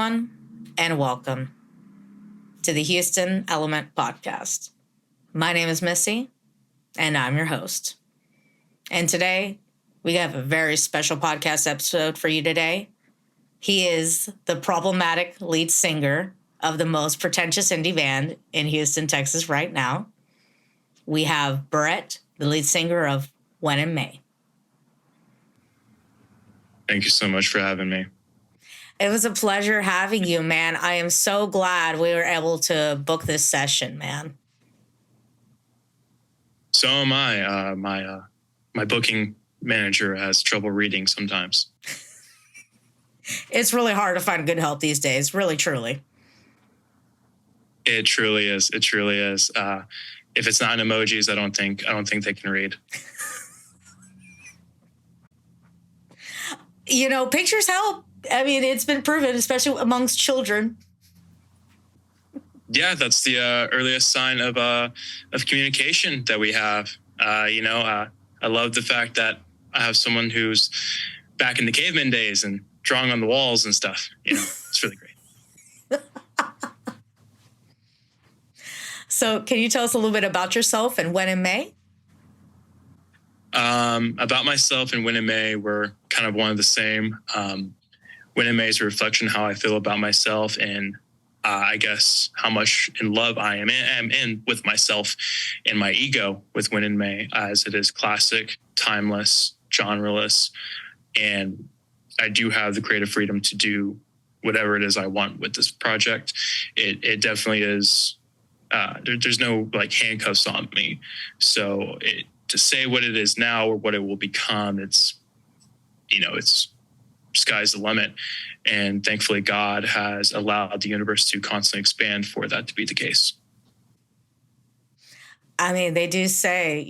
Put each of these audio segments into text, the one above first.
everyone, and welcome to the Houston Element Podcast. My name is Missy, and I'm your host. And today, we have a very special podcast episode for you today. He is the problematic lead singer of the most pretentious indie band in Houston, Texas right now. We have Brett, the lead singer of When in May. Thank you so much for having me. It was a pleasure having you, man. I am so glad we were able to book this session, man. So am I. My booking manager has trouble reading sometimes. It's really hard to find good help these days, really, truly. It truly is. It truly is. If it's not in emojis, I don't think they can read. You know, pictures help. I mean, it's been proven, especially amongst children. Yeah, that's the earliest sign of communication that we have. I love the fact that I have someone who's back in the caveman days and drawing on the walls and stuff. You know, it's really great. So can you tell us a little bit about yourself and When in May? About myself and When in May, we're kind of one of the same. When in May is a reflection of how I feel about myself and I guess how much in love I am in with myself and my ego with When in May, as it is classic, timeless, genreless, and I do have the creative freedom to do whatever it is I want with this project. It definitely is. There's no like handcuffs on me. So to say what it is now or what it will become, it's sky's the limit. And thankfully, God has allowed the universe to constantly expand for that to be the case. I mean, they do say,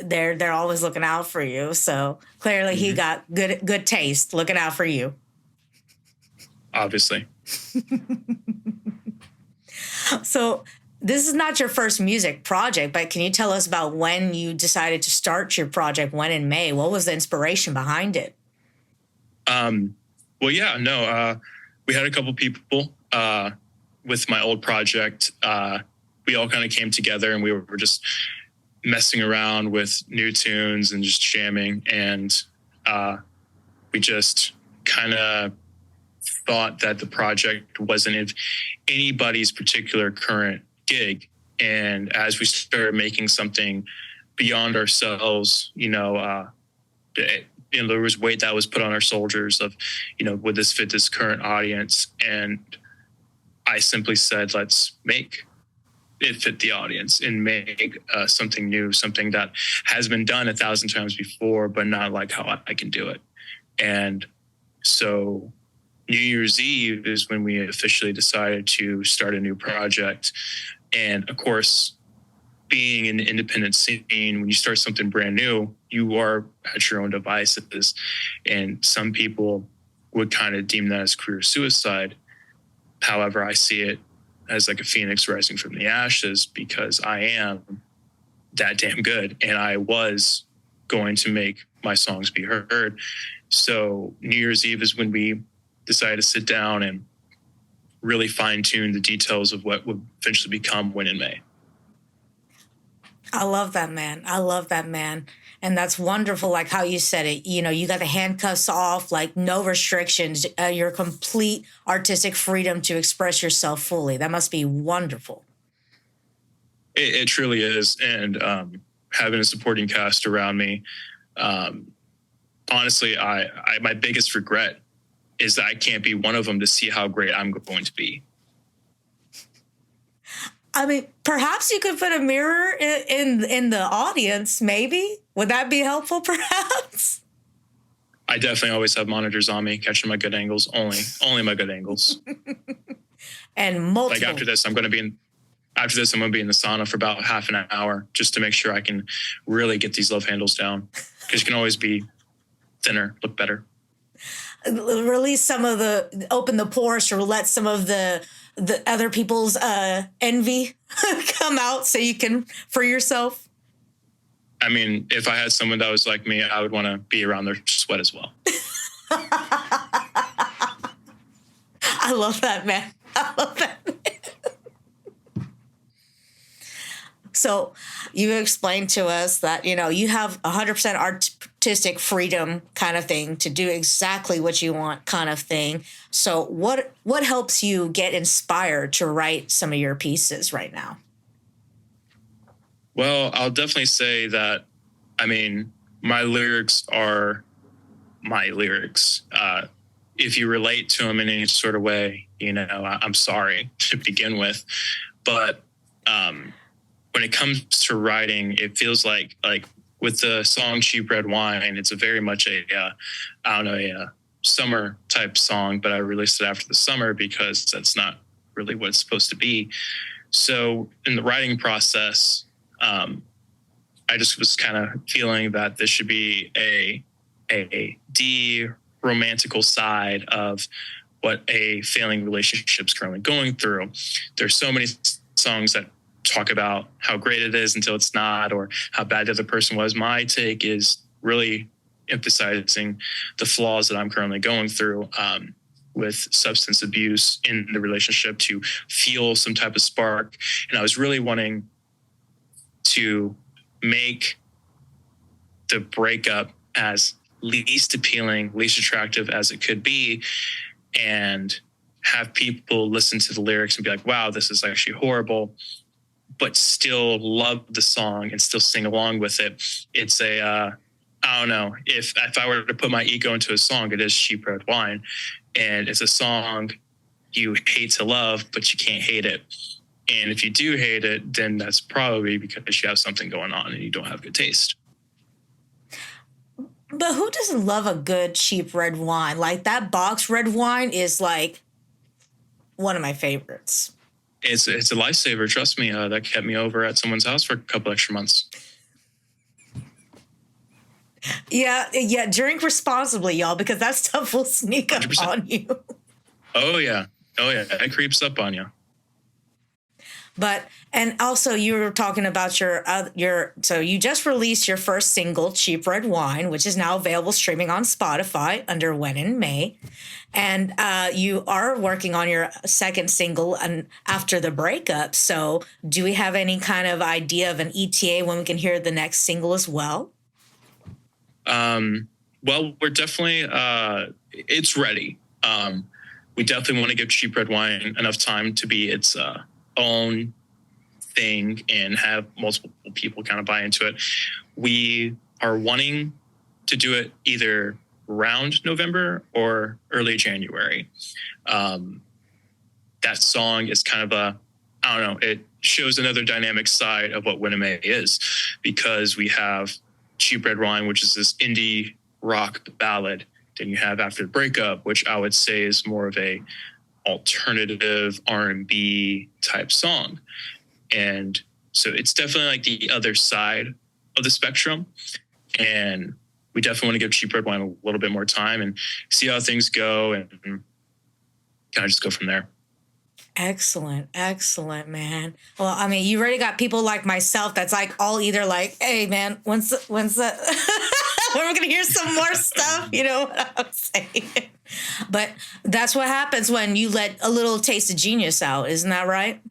they're always looking out for you. So clearly he got good taste looking out for you. Obviously. So this is not your first music project, but can you tell us about when you decided to start your project, When in May? What was the inspiration behind it? We had a couple people with my old project. We all kind of came together and we were just messing around with new tunes and just jamming. And we just kind of thought that the project wasn't anybody's particular current gig. And as we started making something beyond ourselves, there was weight that was put on our shoulders of, would this fit this current audience? And I simply said, let's make it fit the audience and make something new, something that has been done 1,000 times before, but not like how I can do it. And so New Year's Eve is when we officially decided to start a new project. And of course, being in the independent scene, when you start something brand new, you are at your own devices. And some people would kind of deem that as career suicide. However, I see it as like a phoenix rising from the ashes because I am that damn good. And I was going to make my songs be heard. So New Year's Eve is when we decided to sit down and really fine tune the details of what would eventually become When in May. I love that, man. And that's wonderful, like how you said it. You got the handcuffs off, like no restrictions, your complete artistic freedom to express yourself fully. That must be wonderful. It truly is. And having a supporting cast around me, honestly, my biggest regret is that I can't be one of them to see how great I'm going to be. I mean, perhaps you could put a mirror in the audience, maybe. Would that be helpful, perhaps? I definitely always have monitors on me, catching my good angles, only my good angles. And multiple. Like after this, I'm going to be in the sauna for about half an hour just to make sure I can really get these love handles down. Because you can always be thinner, look better. Release open the pores or let some of the other people's envy come out so you can free yourself? I mean, if I had someone that was like me, I would want to be around their sweat as well. I love that, man. I love that. So you explained to us that, you have 100% artistic freedom kind of thing to do exactly what you want kind of thing. So what helps you get inspired to write some of your pieces right now? Well, I'll definitely say that, my lyrics are my lyrics. If you relate to them in any sort of way, I'm sorry to begin with. But when it comes to writing, it feels like with the song Cheap Red Wine, it's a very much a summer type song, but I released it after the summer because that's not really what it's supposed to be. So in the writing process, I just was kind of feeling that this should be a de-romantical side of what a failing relationship's currently going through. There's so many songs that talk about how great it is until it's not, or how bad the other person was. My take is really emphasizing the flaws that I'm currently going through with substance abuse in the relationship to feel some type of spark. And I was really wanting to make the breakup as least appealing, least attractive as it could be, and have people listen to the lyrics and be like, wow, this is actually horrible, but still love the song and still sing along with it. It's I don't know, if I were to put my ego into a song, it is Cheap Red Wine. And it's a song you hate to love, but you can't hate it. And if you do hate it, then that's probably because you have something going on and you don't have good taste. But who doesn't love a good cheap red wine? Like that box red wine is like one of my favorites. It's a lifesaver. Trust me. That kept me over at someone's house for a couple extra months. Yeah. Drink responsibly, y'all, because that stuff will sneak 100%. Up on you. Oh yeah. It creeps up on you. But, and also you were talking about so you just released your first single, Cheap Red Wine, which is now available streaming on Spotify under When in May. And you are working on your second single and after the breakup. So do we have any kind of idea of an ETA when we can hear the next single as well? Well, we're definitely, it's ready. We definitely want to give Cheap Red Wine enough time to be its own thing and have multiple people kind of buy into it. We are wanting to do it either around November or early January. That song is kind of it shows another dynamic side of what When in May is, because we have Cheap Red Wine, which is this indie rock ballad. Then you have After the Breakup, which I would say is more of a alternative R&B type song. And so it's definitely like the other side of the spectrum. And we definitely want to give Cheap Red Wine a little bit more time and see how things go and kind of just go from there. Excellent, man. Well, I mean, you already got people like myself that's like all either like, hey, man, when's the when we're going to hear some more stuff? You know what I'm saying? But that's what happens when you let a little taste of genius out. Isn't that right?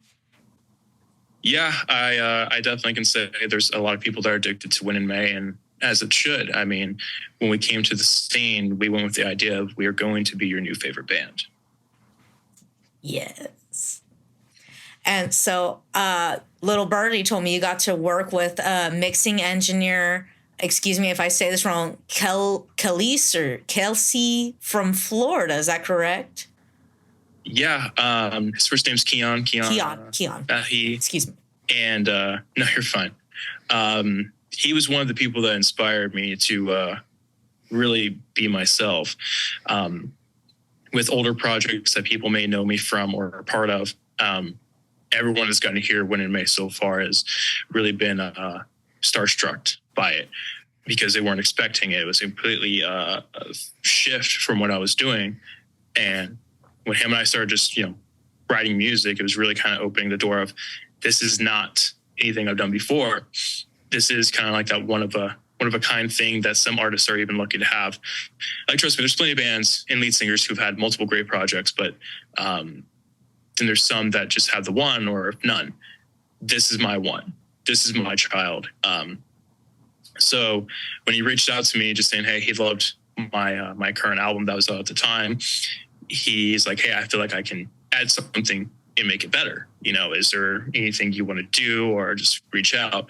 Yeah, I definitely can say there's a lot of people that are addicted to When in May, and as it should. I mean, when we came to the scene, we went with the idea of we are going to be your new favorite band. Yes. And so Little Birdie told me you got to work with mixing engineer, excuse me if I say this wrong, Kelsey from Florida. Is that correct? Yeah. His first name's Keon. Keon. Excuse me. And no, you're fine. He was one of the people that inspired me to really be myself. With older projects that people may know me from or are part of, everyone that's gotten to hear When in May so far has really been starstruck by it because they weren't expecting it. It was completely a shift from what I was doing. And when him and I started just, writing music, it was really kind of opening the door of, this is not anything I've done before. This is kind of like that one of a one of a kind thing that some artists are even lucky to have. Like, trust me, there's plenty of bands and lead singers who've had multiple great projects, but then there's some that just have the one or none. This is my one. This is my child. So when he reached out to me just saying, hey, he loved my current album that was out at the time, he's like, hey, I feel like I can add something and make it better. Is there anything you want to do, or just reach out?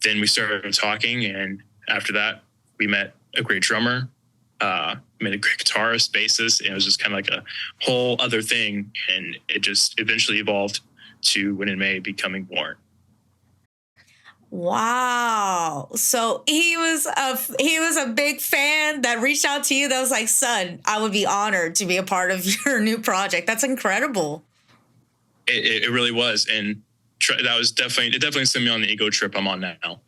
Then we started talking, and after that, we met a great drummer, met a great guitarist, bassist, and it was just kind of like a whole other thing. And it just eventually evolved to When It May becoming born. Wow. So he was a big fan that reached out to you that was like, son, I would be honored to be a part of your new project. That's incredible. It really was. And that was definitely sent me on the ego trip I'm on now.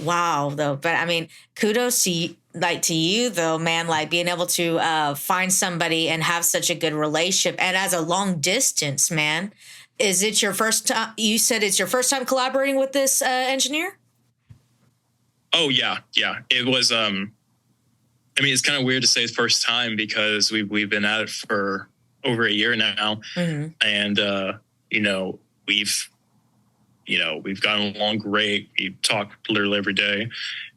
Wow, though. But I mean, kudos to you though, man, like being able to find somebody and have such a good relationship. And as a long distance, man, is it your first time? You said it's your first time collaborating with this engineer? Oh, yeah. Yeah. It was, it's kind of weird to say first time because we've been at it for over a year now. Mm-hmm. And, we've gotten along great. We talk literally every day.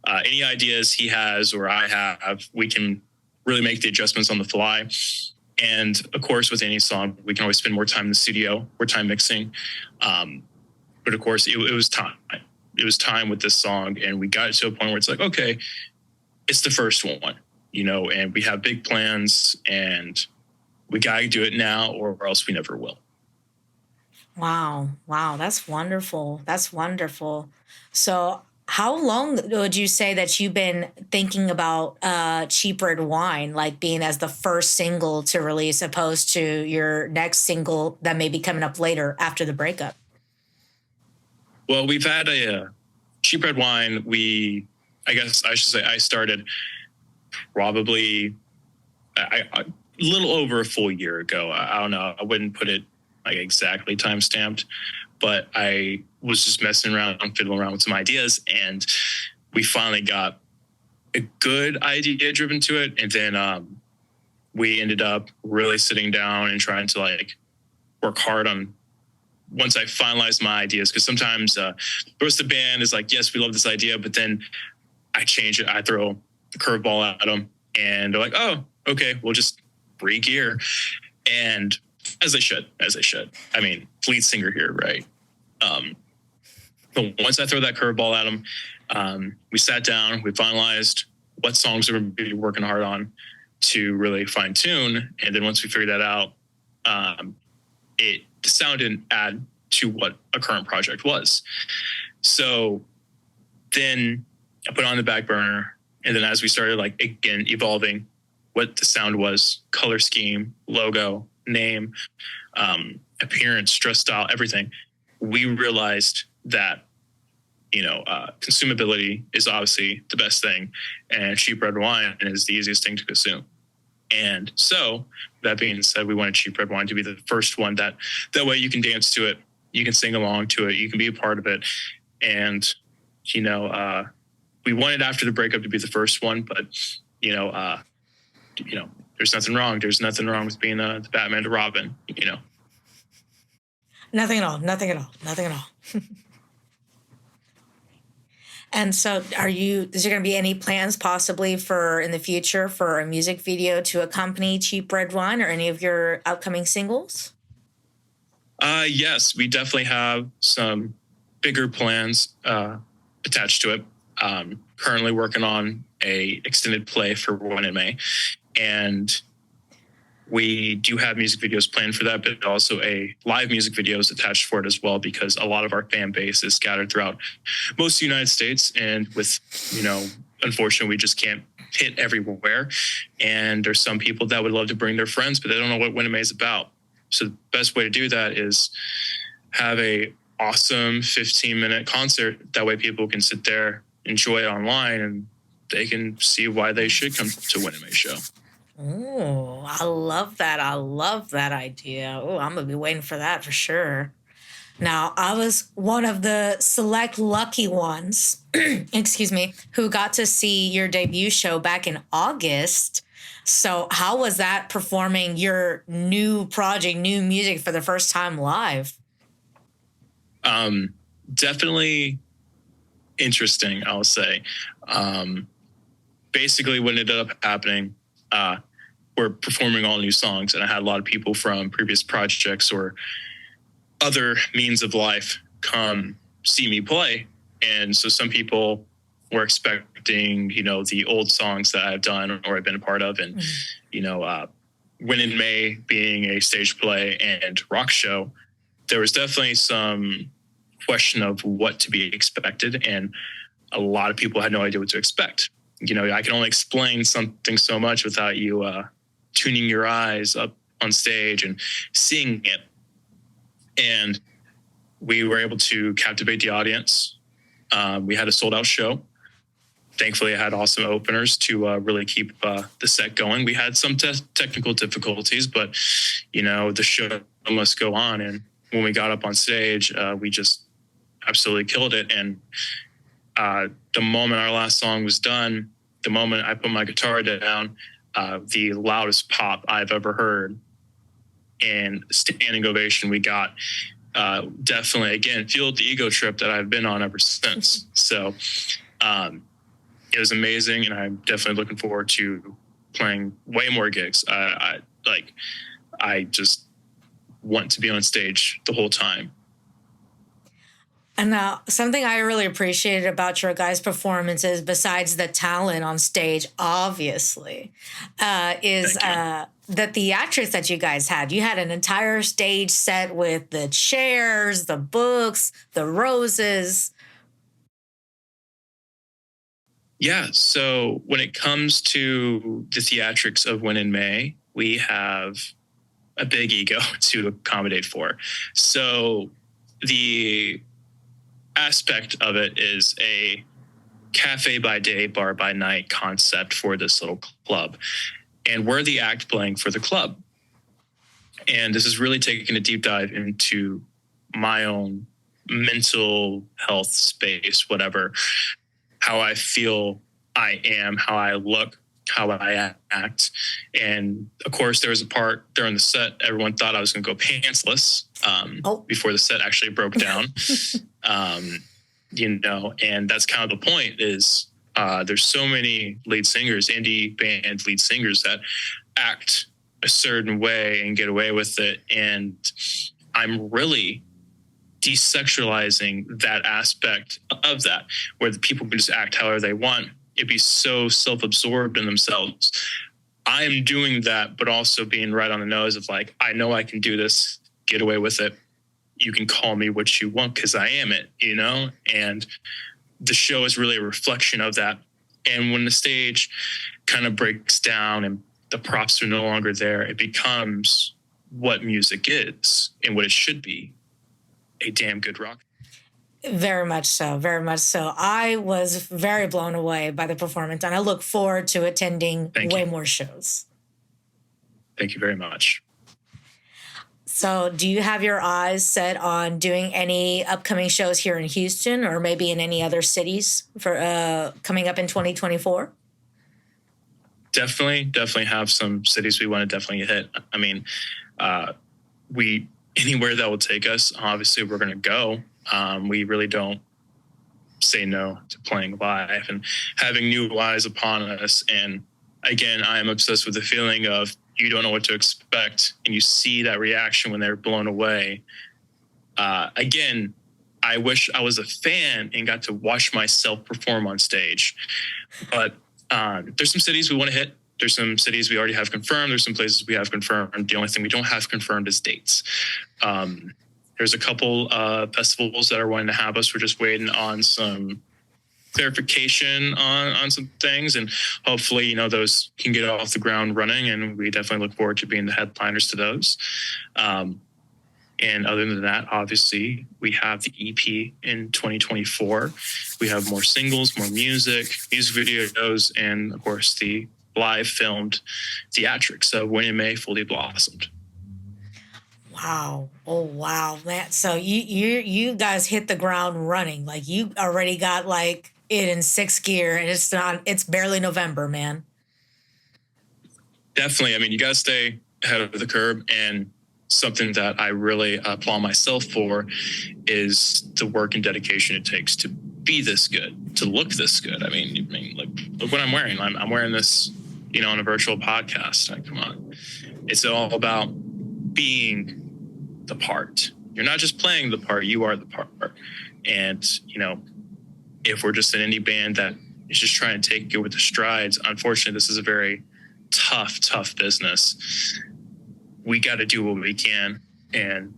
Any ideas he has or I have, we can really make the adjustments on the fly. And of course, with any song, we can always spend more time in the studio, more time mixing. But of course, it was time. It was time with this song. And we got it to a point where it's like, okay, it's the first one, and we have big plans and we got to do it now or else we never will. Wow. That's wonderful. So how long would you say that you've been thinking about Cheap Red Wine, like being as the first single to release opposed to your next single that may be coming up later after the breakup? Well, we've had a Cheap Red Wine. I guess I should say I started probably a little over a full year ago. I don't know. I wouldn't put it like exactly time stamped, but I was just messing around, fiddling around with some ideas, and we finally got a good idea driven to it. And then we ended up really sitting down and trying to like work hard on once I finalized my ideas, because sometimes the rest of the band is like, yes, we love this idea, but then I change it. I throw a curveball at them and they're like, oh, okay, we'll just re-gear. And as I should. I mean, lead singer here, right? But once I throw that curveball at them, we sat down, we finalized what songs we were going to be working hard on to really fine tune. And then once we figured that out, the sound didn't add to what a current project was. So then I put it on the back burner. And then as we started again, evolving what the sound was, color scheme, logo, name, appearance, dress style, everything, we realized that, consumability is obviously the best thing, and Cheap Red Wine is the easiest thing to consume. And so that being said, we wanted Cheap Red Wine to be the first one that way you can dance to it, you can sing along to it, you can be a part of it. And, we wanted after the breakup to be the first one, but, there's nothing wrong. There's nothing wrong with being the Batman to Robin, Nothing at all. And so is there going to be any plans possibly in the future for a music video to accompany Cheap Red Wine or any of your upcoming singles? Yes, we definitely have some bigger plans attached to it. Currently working on a extended play for When It May. And we do have music videos planned for that, but also a live music videos attached for it as well, because a lot of our fan base is scattered throughout most of the United States. And with, unfortunately, we just can't hit everywhere. And there's some people that would love to bring their friends, but they don't know what When It May is about. So the best way to do that is have a awesome 15-minute concert. That way people can sit there, enjoy it online, and they can see why they should come to When It May show. Oh, I love that. I love that idea. Oh, I'm going to be waiting for that for sure. Now, I was one of the select lucky ones, excuse me, who got to see your debut show back in August. So how was that performing your new project, new music for the first time live? Definitely interesting, I'll say. Basically, what ended up happening, we're performing all new songs, and I had a lot of people from previous projects or other means of life come see me play. And so some people were expecting, the old songs that I've done or I've been a part of. And, When in May being a stage play and rock show, there was definitely some question of what to be expected. And a lot of people had no idea what to expect. I can only explain something so much without you tuning your eyes up on stage and seeing it. And we were able to captivate the audience. We had a sold out show. Thankfully, I had awesome openers to really keep the set going. We had some technical difficulties, but, the show must go on. And when we got up on stage, we just absolutely killed it. And the moment our last song was done, the moment I put my guitar down, the loudest pop I've ever heard and standing ovation we got, definitely, again, fueled the ego trip that I've been on ever since. So it was amazing, and I'm definitely looking forward to playing way more gigs. I just want to be on stage the whole time. And now, something I really appreciated about your guys' performances, besides the talent on stage, obviously, is the theatrics that you guys had. You had an entire stage set with the chairs, the books, the roses. Yeah, so when it comes to the theatrics of When in May, we have a big ego to accommodate for. So the aspect of it is a cafe by day, bar by night concept for this little club. And we're the act playing for the club. And this is really taking a deep dive into my own mental health space, whatever, how I feel I am, how I look, how I act. And of course, there was a part during the set, everyone thought I was going to go pantsless before the set actually broke down. And that's kind of the point is there's so many lead singers, indie band lead singers that act a certain way and get away with it. And I'm really desexualizing that aspect of that, where the people can just act however they want. It'd be so self-absorbed in themselves. I am doing that, but also being right on the nose of like, I know I can do this, get away with it. You can call me what you want because I am it, And the show is really a reflection of that. And when the stage kind of breaks down and the props are no longer there, it becomes what music is and what it should be. A damn good rock. Very much so. Very much so. I was very blown away by the performance, and I look forward to attending way more shows. Thank you very much. So do you have your eyes set on doing any upcoming shows here in Houston or maybe in any other cities for coming up in 2024? Definitely have some cities we want to definitely hit. I mean, anywhere that will take us, obviously we're going to go. We really don't say no to playing live and having new eyes upon us. And again, I am obsessed with the feeling of you don't know what to expect and you see that reaction when they're blown away. Again, I wish I was a fan and got to watch myself perform on stage. But there's some cities we want to hit. There's some cities we already have confirmed. There's some places we have confirmed. The only thing we don't have confirmed is dates. There's a couple festivals that are wanting to have us. We're just waiting on some clarification on some things, and hopefully, those can get off the ground running. And we definitely look forward to being the headliners to those. And other than that, obviously, we have the EP in 2024. We have more singles, more music videos, and of course the live filmed theatrics of When in May Fully Blossomed. Wow. Wow. Oh, wow, man. So you guys hit the ground running. Like you already got like it in sixth gear and it's barely November, man. Definitely. I mean, you got to stay ahead of the curve. And something that I really applaud myself for is the work and dedication it takes to be this good, to look this good. I mean, like, look what I'm wearing. I'm wearing this, on a virtual podcast. Like, come on. It's all about being the part. You're not just playing the part, you are the part. And, if we're just an indie band that is just trying to take it with the strides, unfortunately, this is a very tough business. We got to do what we can. And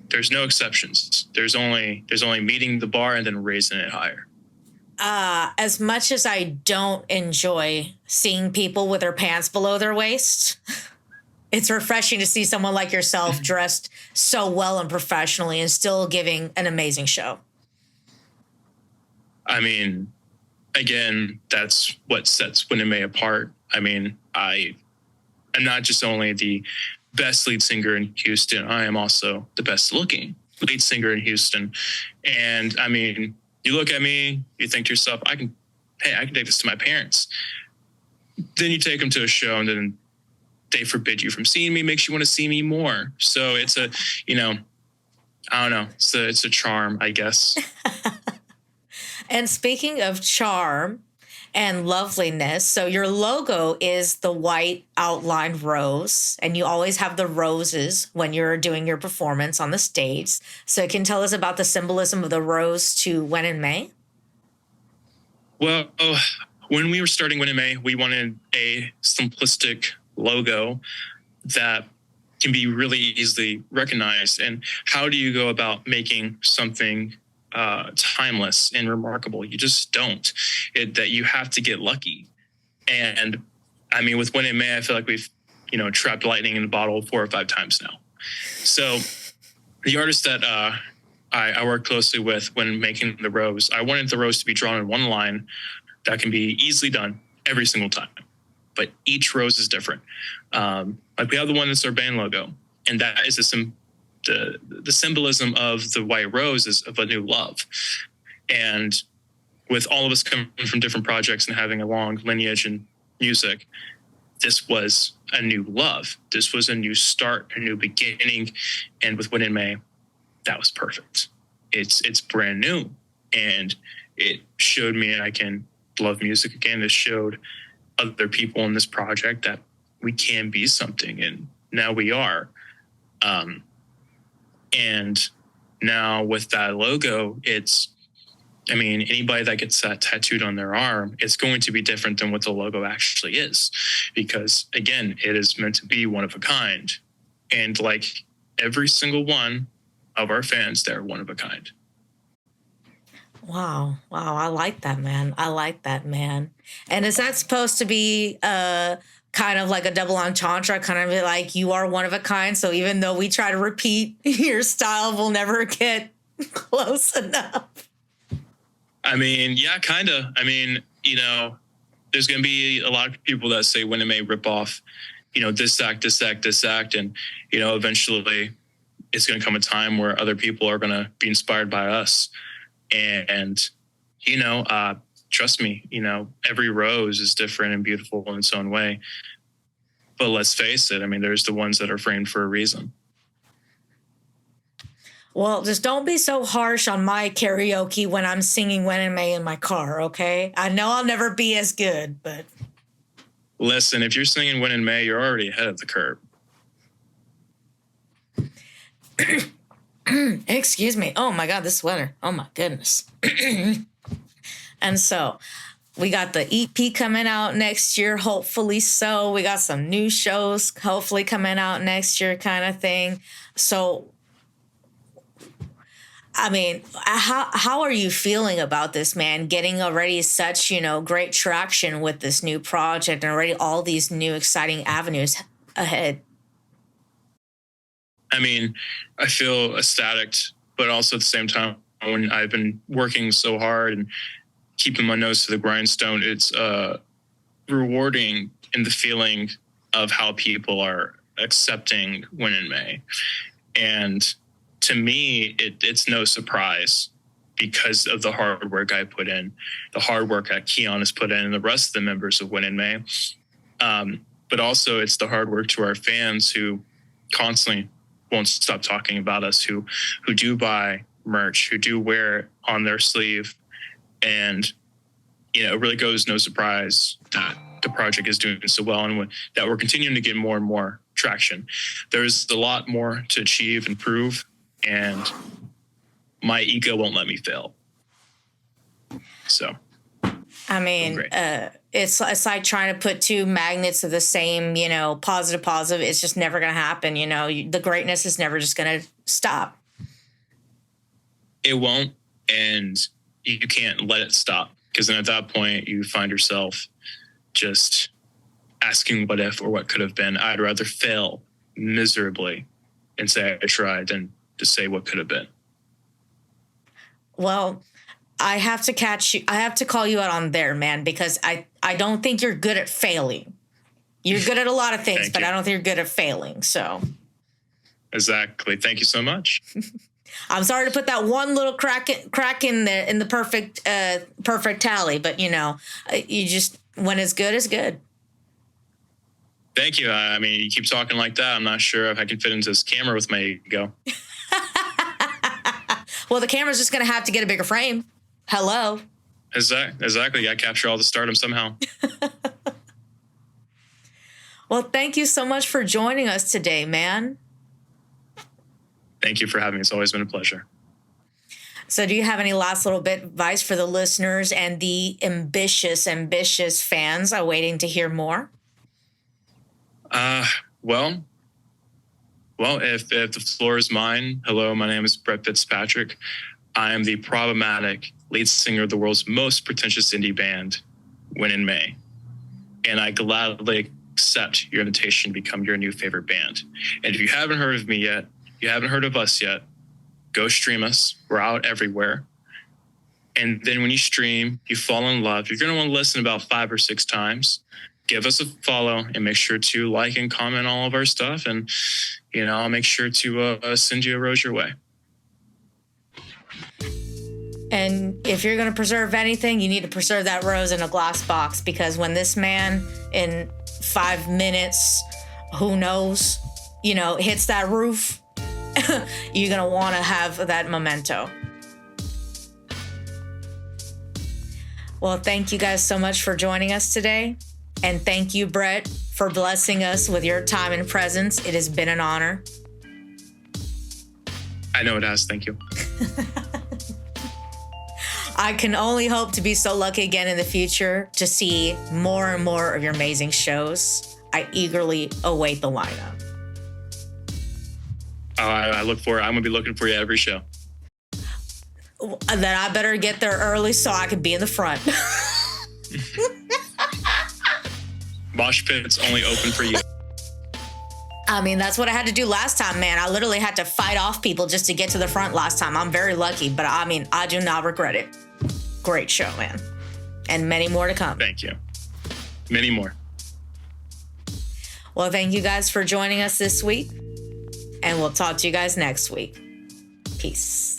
there's no exceptions. There's only meeting the bar and then raising it higher. As much as I don't enjoy seeing people with their pants below their waist, it's refreshing to see someone like yourself dressed so well and professionally and still giving an amazing show. I mean, again, that's what sets When It May apart. I mean, I am not just only the best lead singer in Houston, I am also the best looking lead singer in Houston. And I mean, you look at me, you think to yourself, I can take this to my parents. Then you take them to a show and then they forbid you from seeing me, makes you want to see me more. So it's I don't know. It's a charm, I guess. And speaking of charm and loveliness, so your logo is the white outlined rose, and you always have the roses when you're doing your performance on the stage. So can you tell us about the symbolism of the rose to When It May? Well, when we were starting When It May, we wanted a simplistic logo that can be really easily recognized. And how do you go about making something timeless and remarkable? You just don't. That you have to get lucky. And I mean, with When It May, I feel like we've trapped lightning in a bottle 4 or 5 times now. So the artist that I worked closely with when making the rose, I wanted the rose to be drawn in one line that can be easily done every single time, but each rose is different. Like we have the one that's our band logo, and that is the symbolism of the white rose is of a new love. And with all of us coming from different projects and having a long lineage in music, this was a new love. This was a new start, a new beginning. And with When It May, that was perfect. It's brand new. And it showed me I can love music again. It showed other people in this project that we can be something. And now we are. And now with that logo, anybody that gets that tattooed on their arm, it's going to be different than what the logo actually is. Because again, it is meant to be one of a kind. And like every single one of our fans, they're one of a kind. Wow. I like that, man. And is that supposed to be kind of like a double entendre, kind of like you are one of a kind? So even though we try to repeat your style, we'll never get close enough. I mean, yeah, kind of. I mean, there's going to be a lot of people that say When It May rip off, this act. And, eventually it's going to come a time where other people are going to be inspired by us. And, trust me, every rose is different and beautiful in its own way. But let's face it, I mean, there's the ones that are framed for a reason. Well, just don't be so harsh on my karaoke when I'm singing When It May in my car, okay? I know I'll never be as good, but... Listen, if you're singing When It May, you're already ahead of the curve. Excuse me. Oh, my God, this sweater. Oh, my goodness. And so we got the EP coming out next year, hopefully so. We got some new shows hopefully coming out next year kind of thing. So, I mean, how are you feeling about this, man? Getting already such, great traction with this new project and already all these new exciting avenues ahead. I mean, I feel ecstatic, but also at the same time, when I've been working so hard and keeping my nose to the grindstone, it's rewarding in the feeling of how people are accepting Win in May. And to me, it's no surprise because of the hard work I put in, the hard work that Keon has put in, and the rest of the members of Win in May. But also it's the hard work to our fans who constantly won't stop talking about us, who do buy merch, who do wear it on their sleeve. And, it really goes no surprise that the project is doing so well and that we're continuing to get more and more traction. There's a lot more to achieve and prove, and my ego won't let me fail. So, I mean, it's like trying to put two magnets of the same, positive. It's just never going to happen. The greatness is never just going to stop. It won't, and you can't let it stop, because then at that point you find yourself just asking what if or what could have been. I'd rather fail miserably and say I tried than to say what could have been. Well, I have to catch you. I have to call you out on there, man, because I don't think you're good at failing. You're good at a lot of things, but I don't think you're good at failing. So. Exactly. Thank you so much. I'm sorry to put that one little crack in the perfect tally, but you just, when it's good, it's good. Thank you. I mean, you keep talking like that, I'm not sure if I can fit into this camera with my ego. Well, the camera's just going to have to get a bigger frame. Hello. Exactly. Got to capture all the stardom somehow. Well, thank you so much for joining us today, man. Thank you for having me. It's always been a pleasure. So do you have any last little bit of advice for the listeners and the ambitious fans awaiting to hear more? Well, if the floor is mine, hello, my name is Brett Fitzpatrick. I am the problematic lead singer of the world's most pretentious indie band, Win in May. And I gladly accept your invitation to become your new favorite band. And if you haven't heard of me yet, you haven't heard of us yet, go stream us. We're out everywhere. And then when you stream, you fall in love. You're going to want to listen about 5 or 6 times. Give us a follow and make sure to like and comment all of our stuff. And, I'll make sure to send you a rose your way. And if you're going to preserve anything, you need to preserve that rose in a glass box, because when this man in 5 minutes, who knows, hits that roof, you're going to want to have that memento. Well, thank you guys so much for joining us today. And thank you, Brett, for blessing us with your time and presence. It has been an honor. I know it has. Thank you. I can only hope to be so lucky again in the future to see more and more of your amazing shows. I eagerly await the lineup. I look forward. I'm going to be looking for you at every show. Then I better get there early so I can be in the front. Mosh pit's only open for you. I mean, that's what I had to do last time, man. I literally had to fight off people just to get to the front last time. I'm very lucky, but I do not regret it. Great show, man. And many more to come. Thank you. Many more. Well, thank you guys for joining us this week. And we'll talk to you guys next week. Peace.